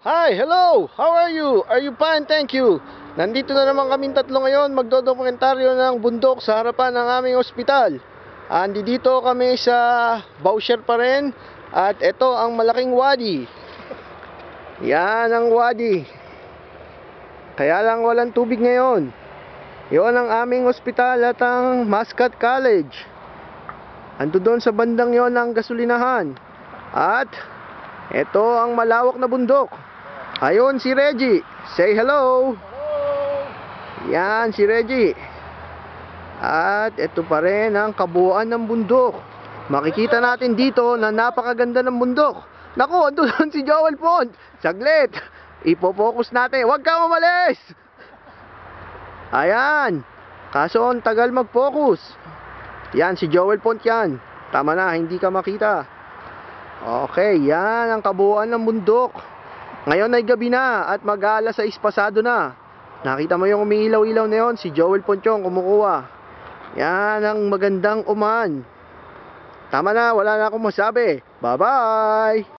Hi, hello! How are you? Are you fine? Thank you. Nandito na naman kaming tatlo ngayon magdodokumentaryo ng bundok sa harapan ng aming ospital. Dito kami sa Bowsher pa rin. At ito ang malaking wadi. Yan ang wadi. Kaya lang walang tubig ngayon. Yon ang aming ospital at ang Muscat College. Ando doon sa bandang yon ang gasolinahan. At ito ang malawak na bundok. Ayun si Reggie. Say hello. Hello. Yan si Reggie. At ito pa rin ang kabuuan ng bundok. Makikita natin dito na napakaganda ng bundok. Naku, ando doon si Joel Pont. Saglit. Ipo-focus natin. Huwag ka umalis. Ayan. Kaso ang tagal mag-focus. Yan si Joel Pont yan. Tama na, hindi ka makita. Okay, yan ang kabuuan ng bundok. Ngayon ay gabi na at mag-aalas 6 pasado na. Nakita mo yung umiilaw-ilaw na yun, si Joel Pont yung kumukuha. Yan ang magandang uman. Tama na, wala na akong masabi. Bye-bye!